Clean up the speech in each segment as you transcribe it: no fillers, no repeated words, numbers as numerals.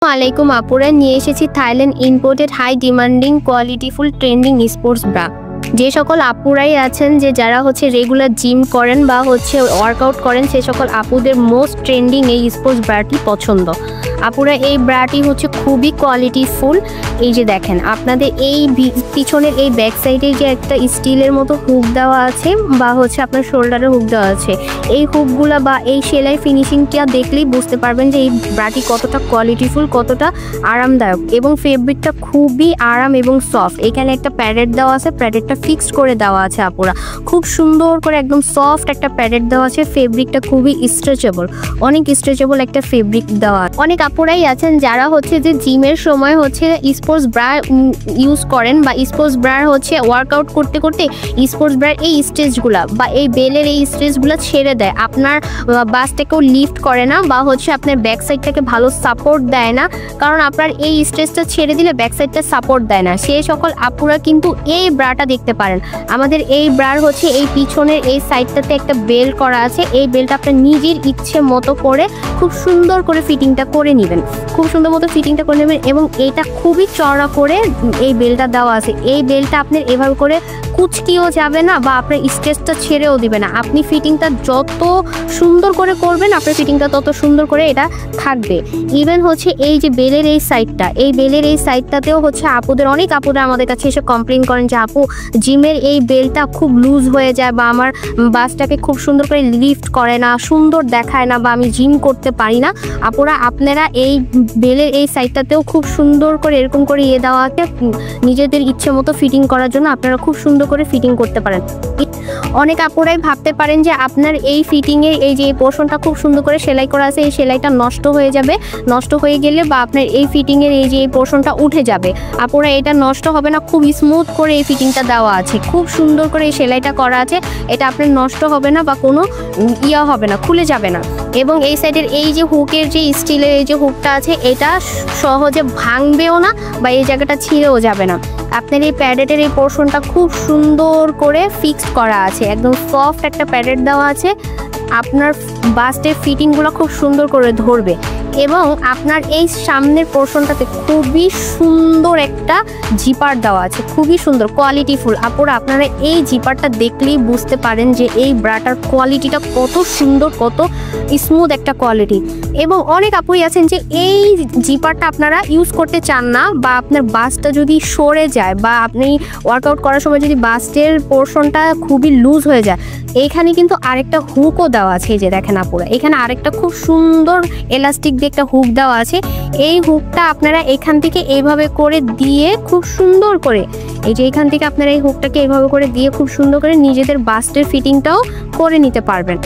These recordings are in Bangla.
আসসালামাইকুম আপুরা নিয়ে এসেছি থাইল্যান্ড ইম্পোর্টেড হাই ডিমান্ডিং কোয়ালিটিফুল ট্রেন্ডিং স্পোর্টস ব্রা। যে সকল আপুরাই আছেন যে যারা রেগুলার জিম করেন বা ওয়ার্কআউট করেন সে সকল আপুদের মোস্ট ট্রেন্ডিং এই স্পোর্টস ব্রাটি পছন্দ। আপুরা এই ব্রাটি খুবই কোয়ালিটিফুল। এই যে দেখেন আপনাদের এই পিছনের এই ব্যাক সাইডে যে একটা স্টিলের মতো হুক দেওয়া আছে বা আপনার শোল্ডারে হুক দেওয়া আছে, এই হুকগুলা বা এই সেলাই ফিনিশিংটা দেখলেই বুঝতে পারবেন যে এই ব্রাটি কতটা কোয়ালিটিফুল, কতটা আরামদায়ক এবং ফেব্রিকটা খুবই আরাম এবং সফট। এখানে একটা প্যাডেড দেওয়া আছে, প্যাডেডটা ফিক্সড করে দেওয়া আছে আপুরা, খুব সুন্দর করে একদম সফট একটা প্যাডেড দেওয়া আছে। ফেব্রিকটা খুবই স্ট্রেচেবল, অনেক স্ট্রেচেবল একটা ফেব্রিক দেওয়া। অনেক আপুরাই আছেন যারা যে জিমের সময় স্পোর্টস ব্রা ইউজ করেন বা স্পোর্টস ব্রার ওয়ার্কআউট করতে করতে স্পোর্টস ব্রার এই স্ট্রেচগুলা বা এই বেলের এই স্ট্রেচগুলো ছেড়ে দেয়, আপনার বাসটাকেও লিফট করে না বা আপনার ব্যাক সাইডটাকে ভালো সাপোর্ট দেয় না, কারণ আপনার এই স্ট্রেচটা ছেড়ে দিলে ব্যাক সাইডটা সাপোর্ট দেয় না। সেই সকল আপুরা কিন্তু এই ব্রাটা দেখতে পারেন। আমাদের এই ব্রার এই পিছনের এই সাইডটাতে একটা বেল্ট করা আছে। এই বেল্টটা আপনার নিজের ইচ্ছে মতো করে খুব সুন্দর করে ফিটিংটা করে নেবেন, খুব সুন্দর মতো ফিটিংটা করে নেবেন এবং এটা খুবই চড়া করে এই বেল্টটা দেওয়া আছে। এই বেল্টটা আপনার এভাবে করে কুচকিও যাবে না বা আপনার স্ট্রেচটা ছেড়েও দিবে না। আপনি ফিটিংটা যত সুন্দর করে করবেন আপনার ফিটিংটা তত সুন্দর করে এটা থাকবে। ইভেন এই যে বেলের এই সাইডটা, এই বেলের এই সাইডটাতেও আপুদের অনেক আপুরা আমাদের কাছে এসে কমপ্লেন করেন যে আপু জিমের এই বেলটা খুব লুজ হয়ে যায় বা আমার বাসটাকে খুব সুন্দর করে লিফট করে না, সুন্দর দেখায় না বা আমি জিম করতে পারি না। আপুরা আপনারা এই বেলের এই সাইডটাতেও খুব সুন্দর করে এরকম করে দেওয়া আছে, নিজেদের ইচ্ছে মতো ফিটিং করার জন্য আপনারা খুব সুন্দর করে ফিটিং করতে পারেন। অনেক আপুরাই ভাবতে পারেন যে আপনার এই ফিটিংয়ে এই যে পোর্শনটা খুব সুন্দর করে সেলাই করা আছে, এই সেলাইটা নষ্ট হয়ে যাবে, নষ্ট হয়ে গেলে বা আপনার এই ফিটিংয়ের এই যে পোর্শনটা উঠে যাবে। আপুরা এটা নষ্ট হবে না, খুব স্মুথ করে এই ফিটিংটা দেওয়া আছে, খুব সুন্দর করে এই সেলাইটা করা আছে, এটা আপনার নষ্ট হবে না বা কোনো হবে না, খুলে যাবে না। এবং এই সাইডের এই যে হুকের যে স্টিলের এই যে হুকটা আছে এটা সহজে ভাঙবেও না বা এই জায়গাটা ছিঁড়েও যাবে না। আপনার এই প্যাডেটের এই পোর্শনটা খুব সুন্দর করে ফিক্সড করা আছে, একদম সফট একটা প্যাডেট দেওয়া আছে, আপনার বাস্টের ফিটিংগুলো খুব সুন্দর করে ধরবে। এবং আপনার এই সামনের পোর্শনটাতে খুবই সুন্দর একটা জিপার দেওয়া আছে, খুবই সুন্দর কোয়ালিটিফুল। আপুরা আপনারা এই জিপারটা দেখলেই বুঝতে পারেন যে এই ব্রাটার কোয়ালিটিটা কত সুন্দর, কত স্মুথ একটা কোয়ালিটি। এবং অনেক আপুই আছেন যে এই জিপারটা আপনারা ইউজ করতে চান না বা আপনার বাসটা যদি সরে যায় বা আপনি ওয়ার্কআউট করার সময় যদি বাসের পোর্শনটা খুবই লুজ হয়ে যায়, এইখানে কিন্তু আরেকটা হুকও দেওয়া আছে। এই যে দেখেন আপুরা, এখানে আরেকটা খুব সুন্দর এলাস্টিক দিয়ে একটা হুক দেওয়া আছে। এই হুকটা আপনারা এখান থেকে এইভাবে করে দিয়ে খুব সুন্দর করে এই যে এখান থেকে আপনারা এই হুকটাকে এইভাবে করে দিয়ে খুব সুন্দর করে নিজেদের বাস্টের ফিটিংটাও করে নিতে পারবেন।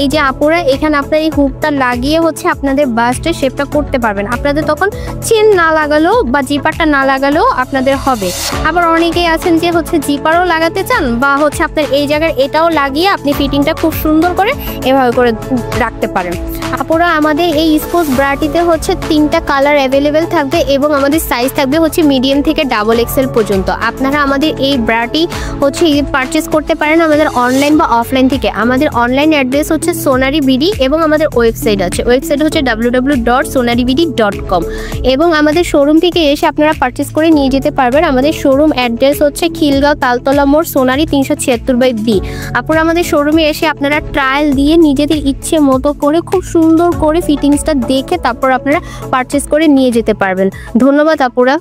এই যে আপুরা এখানে আপনার এই হুকটা লাগিয়ে আপনাদের বাস্টের শেপটা করতে পারবেন। আপনাদের তখন চেন না লাগালেও বা জিপারটা না লাগালেও আপনাদের হবে। আবার অনেকেই আছেন যে জিপারও লাগাতে চান বা আপনার এই জায়গার এটাও লাগিয়ে আপনি ফিটিংটা খুব সুন্দর করে এভাবে করে রাখতে পারেন। আপুরা আমাদের এই স্পোর্টস ব্রাটিতে 3টা কালার অ্যাভেলেবেল থাকবে এবং আমাদের সাইজ থাকবে মিডিয়াম থেকে ডাবল এক্সেল পর্যন্ত। আপনারা আমাদের এই ব্রাটি পারচেস করতে পারেন আমাদের অনলাইন বা অফলাইন থেকে। আমাদের অনলাইন অ্যাড্রেস সোনারি বিডি এবং আমাদের ওয়েবসাইট আছে, ওয়েবসাইট www.sonaribidi.com এবং আমাদের শোরুম থেকে এসে আপনারা পারচেস করে নিয়ে যেতে পারবেন। আমাদের শোরুম অ্যাড্রেস খিলগাঁও তালতলা মোড়, সোনারি 376/B। আপনারা আমাদের শোরুমে এসে আপনারা ট্রায়াল দিয়ে নিজেদের ইচ্ছে মতো করে খুব সুন্দর করে ফিটিংসটা দেখে তারপর আপনারা পারচেস করে নিয়ে যেতে পারবেন। ধন্যবাদ আপুরা।